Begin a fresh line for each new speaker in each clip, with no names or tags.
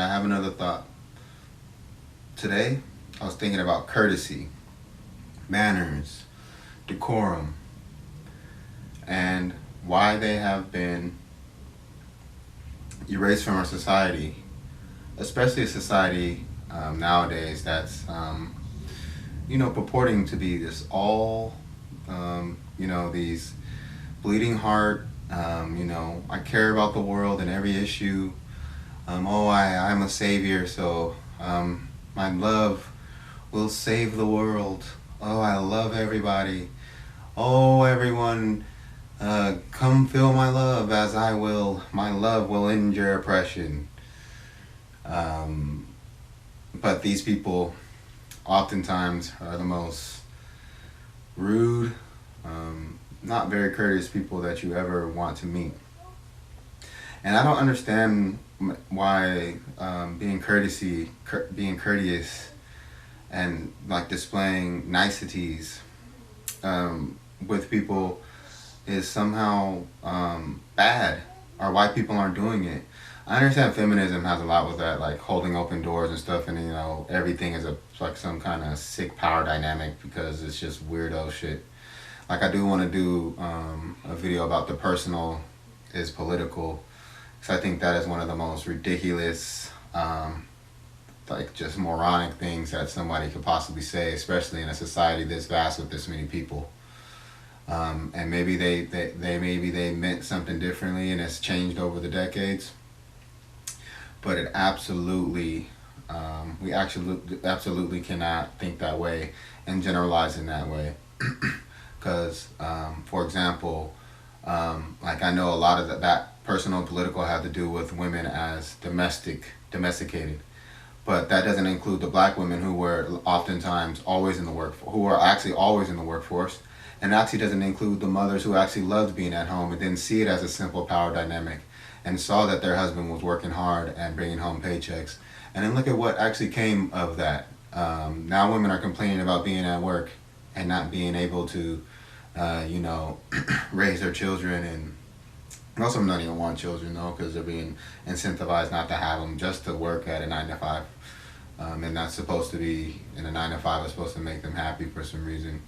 And I have another thought. Today, I was thinking about courtesy, manners, decorum, and why they have been erased from our society, especially a society nowadays that's, purporting to be this all, these bleeding heart, I care about the world and every issue. I'm a savior, so my love will save the world. Oh, I love everybody. Oh, everyone, come feel my love as I will. My love will end your oppression. But these people oftentimes are the most rude, not very courteous people that you ever want to meet. And I don't understand why being courteous and like displaying niceties with people is somehow bad, or why people aren't doing it. I understand feminism has a lot with that, like holding open doors and stuff, and everything is like some kind of sick power dynamic because it's just weirdo shit. Like I do want to do a video about the personal is political, because I think that is one of the most ridiculous, like just moronic things that somebody could possibly say, especially in a society this vast with this many people. And maybe they meant something differently and it's changed over the decades. But it absolutely, we actually absolutely cannot think that way and generalize in that way. Because, for example, like I know a lot of that personal political had to do with women as domesticated. But that doesn't include the black women who were oftentimes always in the who are actually always in the workforce. And actually doesn't include the mothers who actually loved being at home and didn't see it as a simple power dynamic and saw that their husband was working hard and bringing home paychecks. And then look at what actually came of that. Now women are complaining about being at work and not being able to, raise their children. And most of them don't even want children though, because they're being incentivized not to have them, just to work at a 9 to 5. And that's supposed to be, in a 9 to 5 is supposed to make them happy for some reason.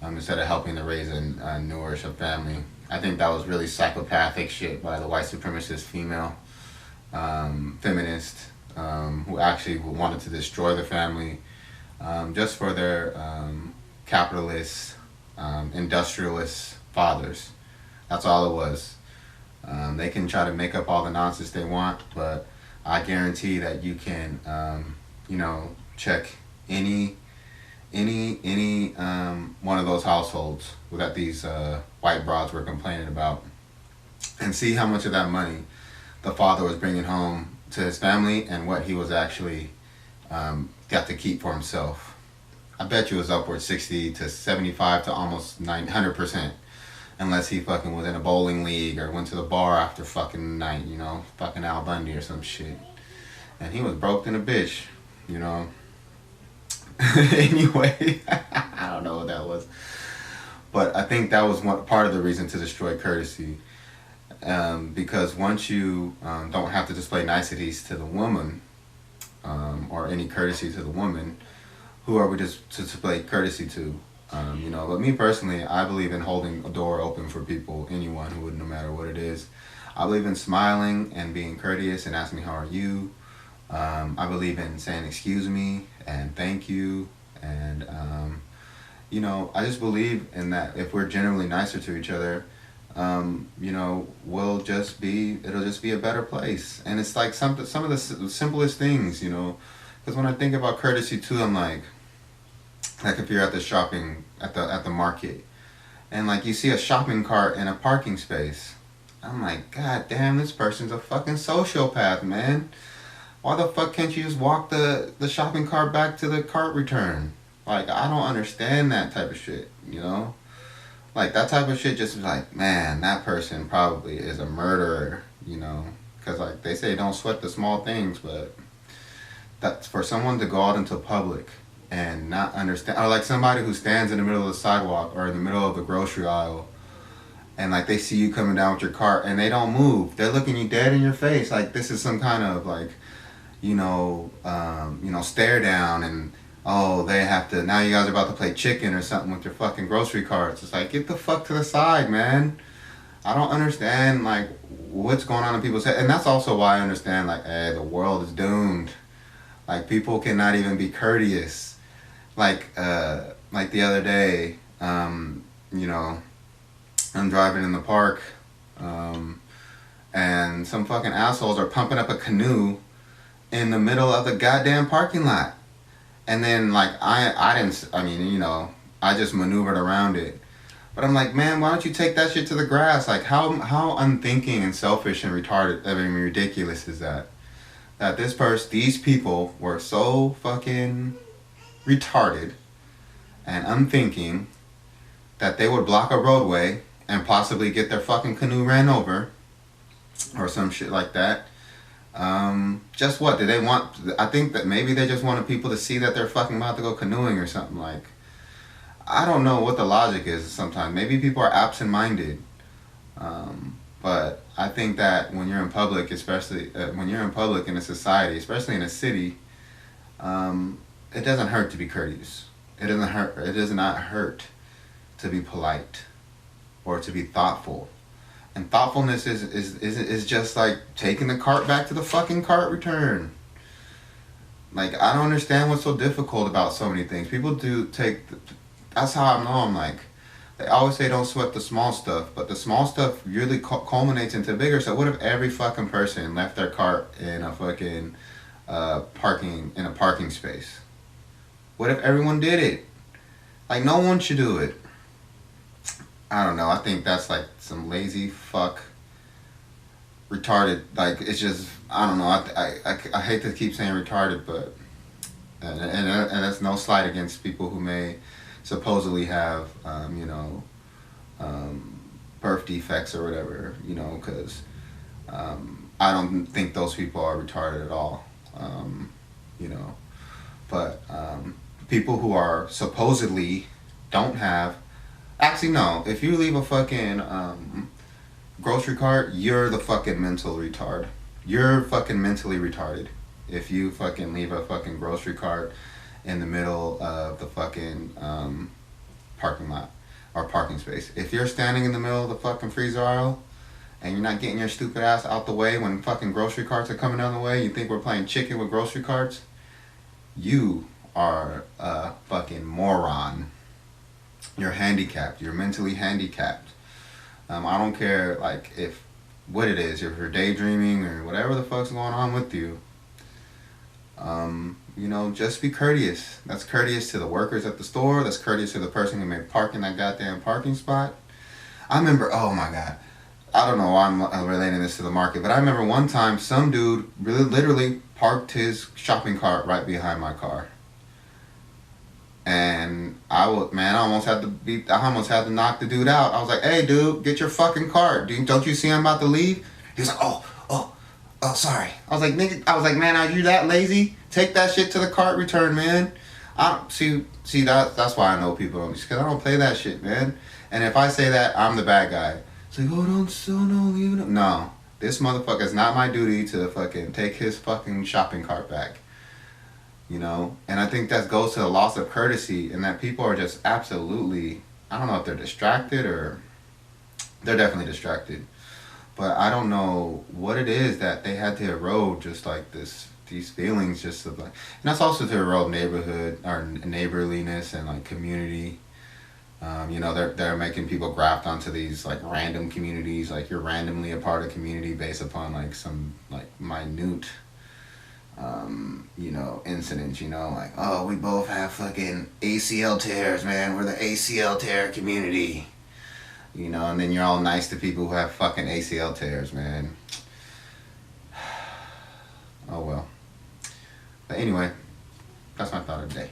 Instead of helping to raise and nourish a family. I think that was really psychopathic shit by the white supremacist female feminist who actually wanted to destroy the family just for their capitalist, industrialist fathers. That's all it was. They can try to make up all the nonsense they want, but I guarantee that you can, check any one of those households that these white broads were complaining about, and see how much of that money the father was bringing home to his family and what he was actually got to keep for himself. I bet you it was upwards 60 to 75 to almost 900%, unless he fucking was in a bowling league or went to the bar after fucking night, fucking Al Bundy or some shit, and he was broke than a bitch, Anyway, I don't know what that was, but I think that was part of the reason to destroy courtesy, because once you don't have to display niceties to the woman, or any courtesy to the woman, who are we just to display courtesy to? But me personally, I believe in holding a door open for people, anyone who would, no matter what it is. I believe in smiling and being courteous and asking how are you. I believe in saying excuse me and thank you, and I just believe in that. If we're generally nicer to each other, it'll just be a better place. And it's like some of the simplest things, because when I think about courtesy too, I'm like if you're at the shopping at the market, and like you see a shopping cart in a parking space, I'm like, God damn, this person's a fucking sociopath, man. Why the fuck can't you just walk the shopping cart back to the cart return? Like, I don't understand that type of shit, Like, that type of shit just like, man, that person probably is a murderer, Because, like, they say don't sweat the small things, but that's for someone to go out into public and not understand, or like somebody who stands in the middle of the sidewalk or in the middle of the grocery aisle, and like they see you coming down with your cart and they don't move. They're looking you dead in your face like this is some kind of like stare down and, oh, they have to, now you guys are about to play chicken or something with your fucking grocery carts. It's like, get the fuck to the side, man. I don't understand, like, what's going on in people's head. And that's also why I understand, like, hey, the world is doomed. Like, people cannot even be courteous. Like the other day, I'm driving in the park, and some fucking assholes are pumping up a canoe in the middle of the goddamn parking lot. And then, like, I just maneuvered around it. But I'm like, man, why don't you take that shit to the grass? Like, how unthinking and selfish and retarded, I mean, ridiculous is that? That these people were so fucking retarded and unthinking that they would block a roadway and possibly get their fucking canoe ran over or some shit like that. Just what did they want? I think that maybe they just wanted people to see that they're fucking about to go canoeing or something. Like, I don't know what the logic is sometimes. Maybe people are absent-minded. But I think that when you're in public, especially when you're in public in a society, especially in a city, it doesn't hurt to be courteous. It does not hurt to be polite or to be thoughtful. And thoughtfulness is just like taking the cart back to the fucking cart return. Like, I don't understand what's so difficult about so many things. People that's how I know I'm like, they always say don't sweat the small stuff, but the small stuff really culminates into bigger stuff. What if every fucking person left their cart in a fucking parking space? What if everyone did it? Like, no one should do it. I don't know. I think that's like some lazy fuck, retarded. Like, it's just, I don't know. I hate to keep saying retarded, but and that's no slight against people who may supposedly have birth defects or whatever, because I don't think those people are retarded at all. But people who are supposedly don't have. Actually, no. If you leave a fucking grocery cart, you're the fucking mental retard. You're fucking mentally retarded. If you fucking leave a fucking grocery cart in the middle of the fucking parking lot or parking space. If you're standing in the middle of the fucking freezer aisle and you're not getting your stupid ass out the way when fucking grocery carts are coming down the way, you think we're playing chicken with grocery carts? You are a fucking moron. You're handicapped. You're mentally handicapped. I don't care, like, what it is, if you're daydreaming or whatever the fuck's going on with you. Just be courteous. That's courteous to the workers at the store. That's courteous to the person who may park in that goddamn parking spot. I remember, oh my God, I don't know why I'm relating this to the market, but I remember one time some dude really literally parked his shopping cart right behind my car. And I almost had to knock the dude out. I was like, hey dude, get your fucking cart. Don't you see I'm about to leave? He was like, oh, sorry. I was like, man, are you that lazy? Take that shit to the cart return, man. That's why I know people don't, because I don't play that shit, man. And if I say that, I'm the bad guy. It's like, oh, don't leave it. No, this motherfucker, is not my duty to fucking take his fucking shopping cart back. And I think that goes to the loss of courtesy, and that people are just absolutely, I don't know if they're distracted or they're definitely distracted, but I don't know what it is that they had to erode just like these feelings just of like, and that's also to erode neighborhood or neighborliness and like community. They're making people graft onto these like random communities, like you're randomly a part of a community based upon like some like minute incidents, like, oh, we both have fucking ACL tears, man, we're the ACL tear community, and then you're all nice to people who have fucking ACL tears, man. Oh well. But anyway, that's my thought of the day.